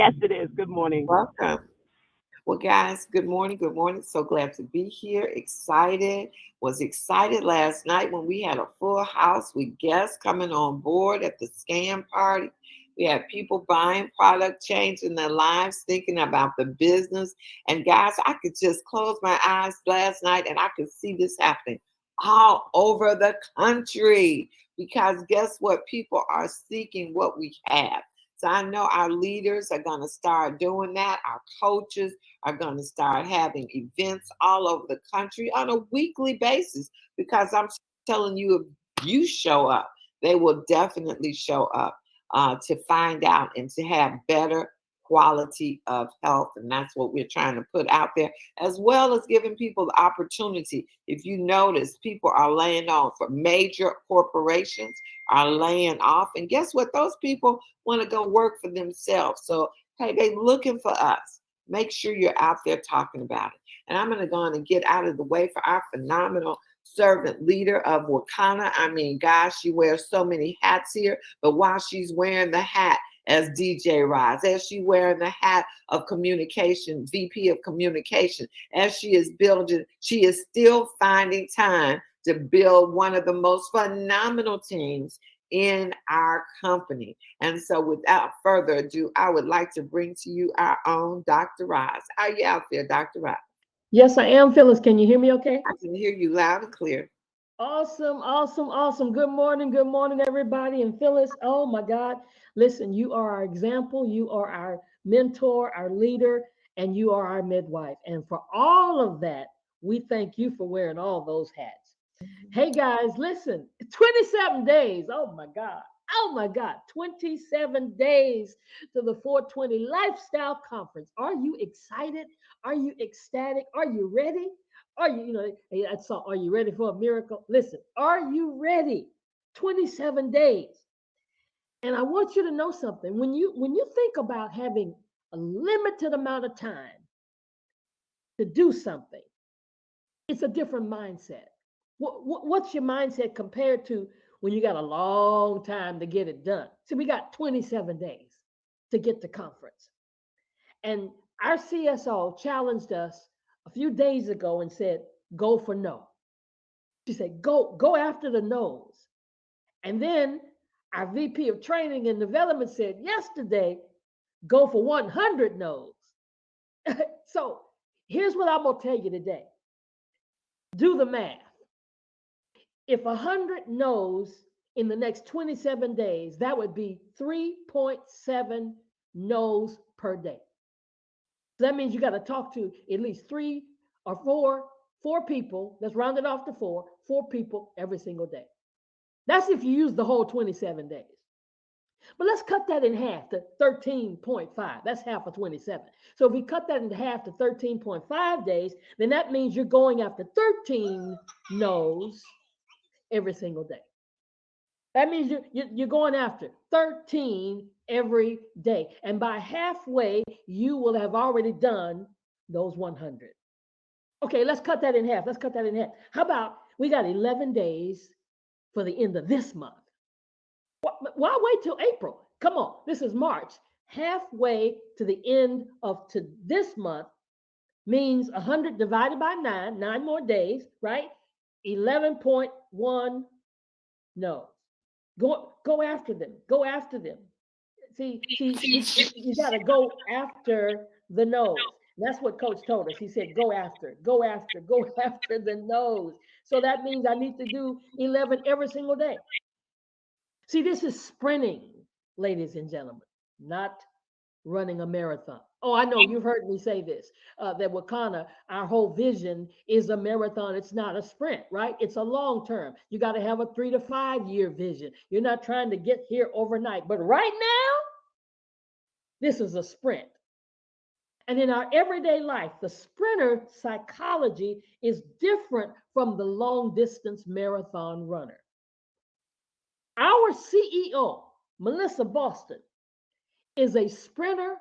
Yes, it is. Good morning. Welcome. Well, guys, good morning. Good morning. So glad to be here. Excited. Was excited last night when we had a full house with guests coming on board at the scam party. We had people buying product, changing their lives, thinking about the business. And guys, I could just close my eyes last night and I could see this happening all over the country. Because guess what? People are seeking what we have. So I know our leaders are going to start doing that. Our coaches are going to start having events all over the country on a weekly basis because I'm telling you, if you show up, they will definitely show up to find out and to have better quality of health. And that's what we're trying to put out there, as well as giving people the opportunity. If you notice, people are laying off for major corporations are laying off. And guess what? Those people want to go work for themselves. So, hey, they looking for us. Make sure you're out there talking about it. And I'm going to go on and get out of the way for our phenomenal servant leader of Wakana. I mean, gosh, she wears so many hats here, but while she's wearing the hat as DJ Roz, as she wearing the hat of communication, VP of communication, as she is building, she is still finding time to build one of the most phenomenal teams in our company. And so without further ado, I would like to bring to you our own Dr. Roz. Are you out there, Dr. Roz? Yes, I am, Phyllis. Can you hear me okay? I can hear you loud and clear. Awesome, awesome, awesome. Good morning, everybody. And Phyllis, oh my God. Listen, you are our example. You are our mentor, our leader, and you are our midwife. And for all of that, we thank you for wearing all those hats. Hey guys, listen, 27 days. Oh my God. Oh my God. 27 days to the 420 Lifestyle Conference. Are you excited? Are you ecstatic? Are you ready? Are you, hey, I saw, are you ready for a miracle? Listen, are you ready? 27 days. And I want you to know something. When you think about having a limited amount of time to do something, it's a different mindset. What's your mindset compared to when you got a long time to get it done? So we got 27 days to get to conference. And our CSO challenged us a few days ago and said, go for no. She said, go after the no's. And then our VP of training and development said yesterday, go for 100 no's. So here's what I'm going to tell you today. Do the math. If 100 no's in the next 27 days, that would be 3.7 no's per day. So that means you got to talk to at least three or four people. Let's round it off to four people every single day. That's if you use the whole 27 days. But let's cut that in half to 13.5. That's half of 27. So if we cut that in half to 13.5 days, then that means you're going after 13 no's every single day. That means you're going after 13 every day. And by halfway, you will have already done those 100. Okay, let's cut that in half. Let's cut that in half. How about we got 11 days for the end of this month? Why wait till April? Come on, this is March. Halfway to the end of this month means 100 divided by 9 more days, right? 11.1 no. Go after them. Go after them. See, you got to go after the nose. That's what coach told us. He said, go after, go after the nose. So that means I need to do 11 every single day. See, this is sprinting, ladies and gentlemen, not running a marathon. Oh, I know you've heard me say this, that Wakana, our whole vision is a marathon. It's not a sprint, right? It's a long term. You got to have a 3 to 5 year vision. You're not trying to get here overnight. But right now, this is a sprint. And in our everyday life, the sprinter psychology is different from the long distance marathon runner. Our CEO, Melissa Boston, is a sprinter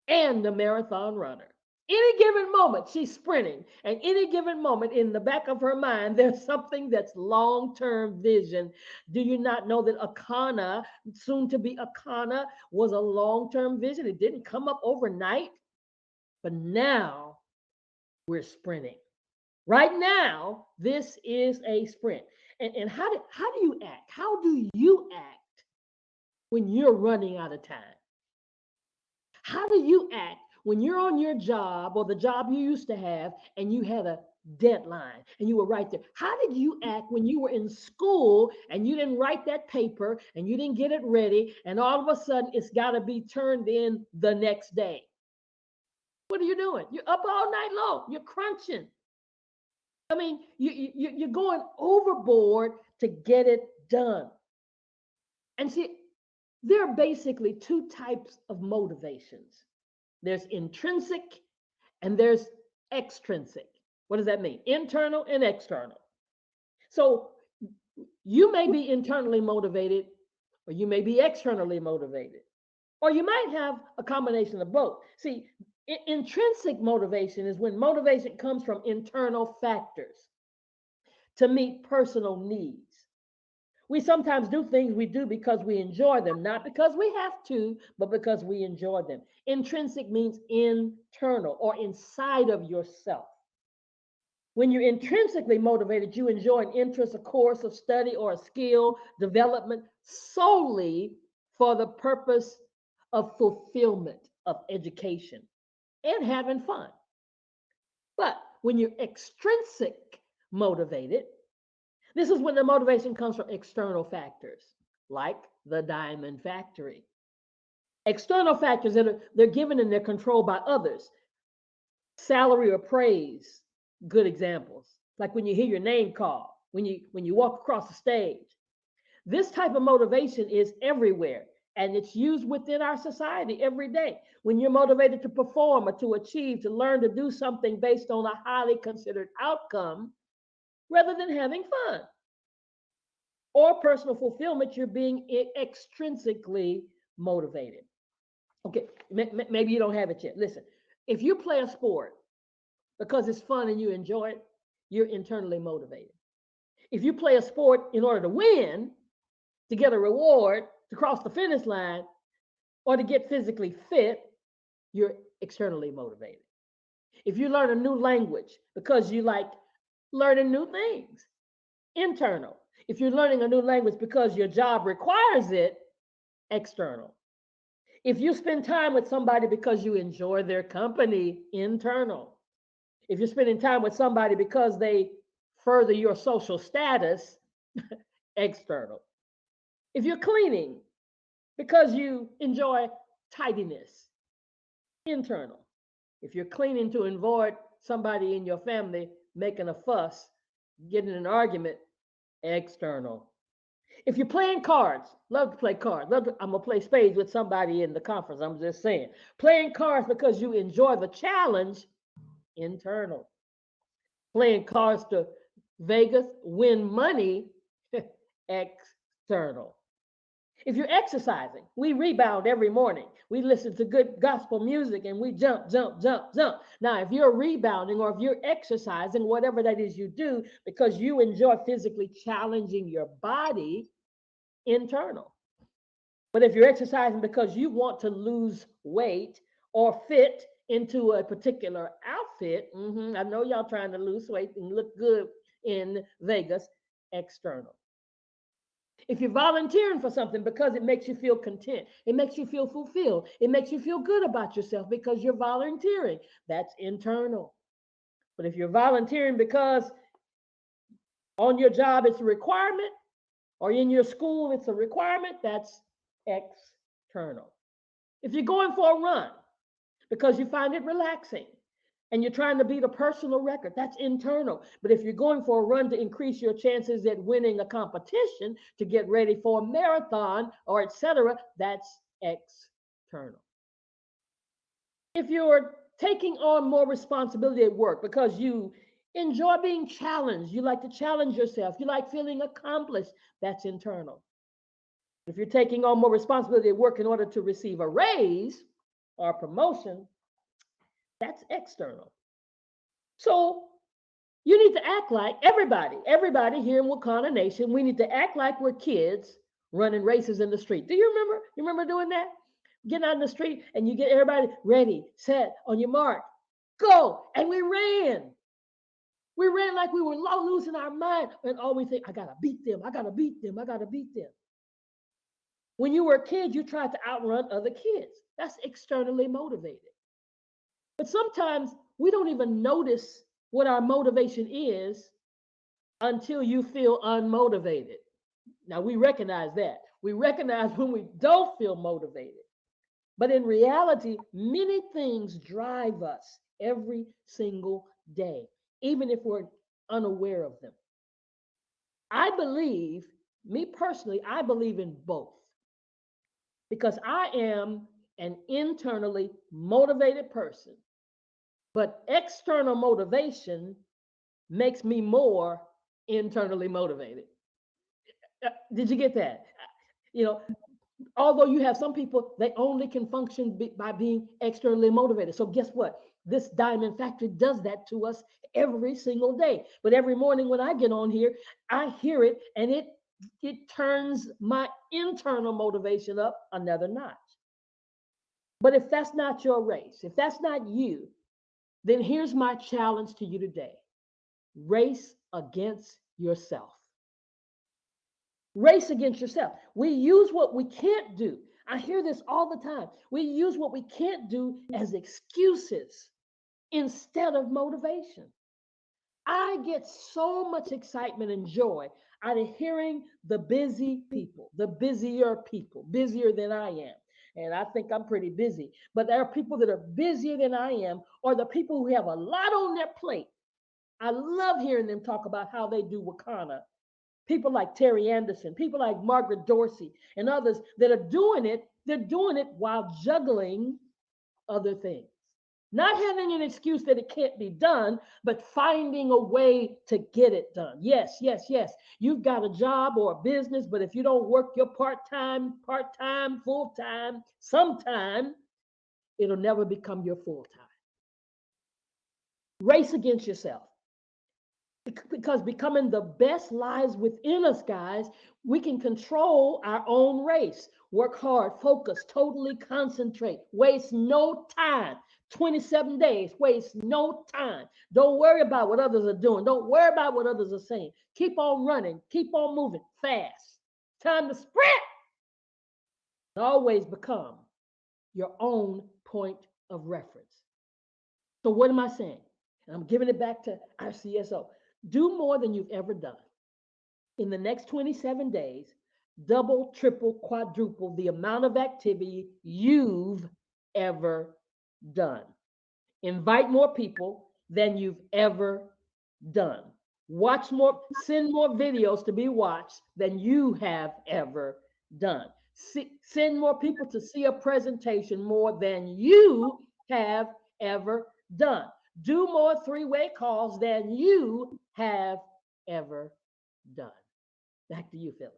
and a marathon runner. Any given moment, she's sprinting. And any given moment, in the back of her mind, there's something that's long term vision. Do you not know that Akana, soon to be Akana, was a long term vision? It didn't come up overnight, but now we're sprinting. Right now, this is a sprint. And how do you act? How do you act when you're running out of time? How do you act when you're on your job or the job you used to have and you had a deadline and you were right there? How did you act when you were in school and you didn't write that paper and you didn't get it ready and all of a sudden it's got to be turned in the next day? What are you doing? You're up all night long. You're crunching. I mean, you're going overboard to get it done. And see, there are basically two types of motivations. There's intrinsic and there's extrinsic. What does that mean? Internal and external. So you may be internally motivated or you may be externally motivated, or you might have a combination of both. See, intrinsic motivation is when motivation comes from internal factors to meet personal needs. We sometimes do things we do because we enjoy them, not because we have to, but because we enjoy them. Intrinsic means internal or inside of yourself. When you're intrinsically motivated, you enjoy an interest, a course of study, or a skill development solely for the purpose of fulfillment of education and having fun. But when you're extrinsic motivated, this is when the motivation comes from external factors, like the diamond factory. External factors that they're given and they're controlled by others. Salary or praise, good examples. Like when you hear your name called, when you walk across the stage. This type of motivation is everywhere, and it's used within our society every day. When you're motivated to perform or to achieve, to learn to do something based on a highly considered outcome, rather than having fun. Or personal fulfillment, you're being extrinsically motivated. Okay, maybe you don't have it yet. Listen, if you play a sport because it's fun and you enjoy it, you're internally motivated. If you play a sport in order to win, to get a reward, to cross the finish line, or to get physically fit, you're externally motivated. If you learn a new language because you like learning new things, internal. If you're learning a new language because your job requires it, external. If you spend time with somebody because you enjoy their company, internal. If you're spending time with somebody because they further your social status, external. If you're cleaning because you enjoy tidiness, internal. If you're cleaning to avoid somebody in your family making a fuss, getting in an argument, external. If you're playing cards, love to play cards. I'm going to play spades with somebody in the conference. I'm just saying. Playing cards because you enjoy the challenge, internal. Playing cards to Vegas, win money, external. If you're exercising, we rebound every morning. We listen to good gospel music and we jump, jump, jump, jump. Now, if you're rebounding or if you're exercising, whatever that is you do, because you enjoy physically challenging your body, internal. But if you're exercising because you want to lose weight or fit into a particular outfit, I know y'all trying to lose weight and look good in Vegas, external. If you're volunteering for something because it makes you feel content, it makes you feel fulfilled, it makes you feel good about yourself because you're volunteering, that's internal. But if you're volunteering because on your job it's a requirement, or in your school it's a requirement, that's external. If you're going for a run because you find it relaxing, and you're trying to beat a personal record, that's internal. But if you're going for a run to increase your chances at winning a competition, to get ready for a marathon or etc., that's external. If you're taking on more responsibility at work because you enjoy being challenged, you like to challenge yourself, you like feeling accomplished, that's internal. If you're taking on more responsibility at work in order to receive a raise or a promotion, That's external. So you need to act like everybody here in Wakanda Nation, we need to act like we're kids running races in the street. Do you remember? You remember doing that? Getting out in the street and you get everybody ready, set, on your mark, go. And we ran. We ran like we were losing our mind. And all we think, I gotta beat them, I gotta beat them, I gotta beat them. When you were a kid, you tried to outrun other kids. That's externally motivated. But sometimes we don't even notice what our motivation is until you feel unmotivated. Now, we recognize that. We recognize when we don't feel motivated. But in reality, many things drive us every single day, even if we're unaware of them. I believe, me personally, I believe in both because I am an internally motivated person, but external motivation makes me more internally motivated. Did you get that? You know, although you have some people, they only can function by being externally motivated. So guess what? This diamond factory does that to us every single day. But every morning when I get on here, I hear it and it turns my internal motivation up another notch. But if that's not your race, if that's not you, then here's my challenge to you today. Race against yourself. Race against yourself. We use what we can't do. I hear this all the time. We use what we can't do as excuses instead of motivation. I get so much excitement and joy out of hearing the busy people, the busier people, busier than I am. And I think I'm pretty busy. But there are people that are busier than I am, or the people who have a lot on their plate. I love hearing them talk about how they do Wakanda. People like Terry Anderson, people like Margaret Dorsey, and others that are doing it, they're doing it while juggling other things. Not having an excuse that it can't be done, but finding a way to get it done. Yes, yes, yes. You've got a job or a business, but if you don't work your part time, full time, sometime, it'll never become your full time. Race against yourself. Because becoming the best lies within us, guys, we can control our own race. Work hard, focus, totally concentrate, waste no time. 27 days, waste no time. Don't worry about what others are doing. Don't worry about what others are saying. Keep on running, keep on moving fast. Time to sprint. Always become your own point of reference. So, what am I saying? And I'm giving it back to our CSO. Do more than you've ever done. In the next 27 days, double, triple, quadruple the amount of activity you've ever done. Invite more people than you've ever done. Watch more, send more videos to be watched than you have ever done. Send more people to see a presentation more than you have ever done. Do more three-way calls than you have ever done. Back to you, Phyllis.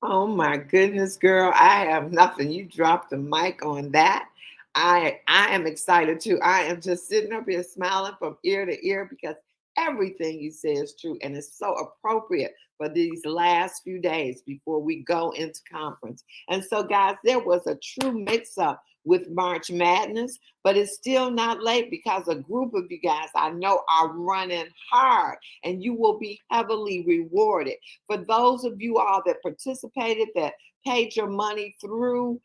Oh my goodness, girl. I have nothing. You dropped the mic on that. I am excited too. I am just sitting up here smiling from ear to ear because everything you say is true and it's so appropriate for these last few days before we go into conference. And so, guys, there was a true mix-up with March Madness, but it's still not late because a group of you guys I know are running hard and you will be heavily rewarded. For those of you all that participated, that paid your money through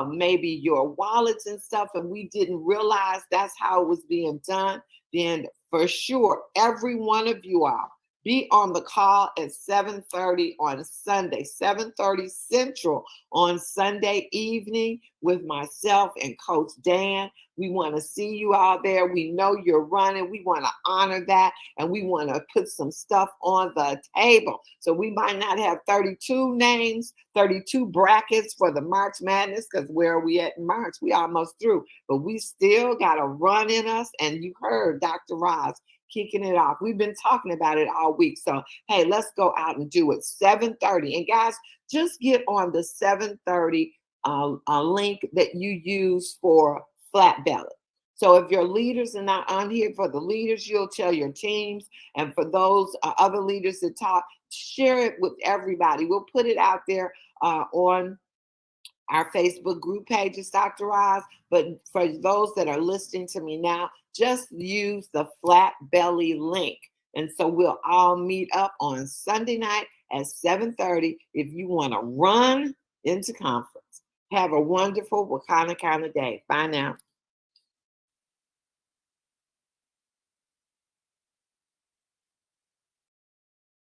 maybe your wallets and stuff, and we didn't realize that's how it was being done, then for sure, every one of you all be on the call at 7:30 on Sunday, 7:30 Central on Sunday evening with myself and Coach Dan. We want to see you out there. We know you're running. We want to honor that, and we want to put some stuff on the table. So we might not have 32 names, 32 brackets for the March Madness, because where are we at in March? We almost through, but we still got a run in us. And you heard Dr. Roz kicking it off. We've been talking about it all week. So, hey, let's go out and do it. 7:30. And guys, just get on the 7:30 link that you use for Flat Belly. So if your leaders are not on here, for the leaders, you'll tell your teams. And for those other leaders that talk, share it with everybody. We'll put it out there on our Facebook group pages, Dr. Oz. But for those that are listening to me now, just use the flat belly link. And so we'll all meet up on Sunday night at 7:30 if you want to run into conference. Have a wonderful Wakana kind of day. Bye now.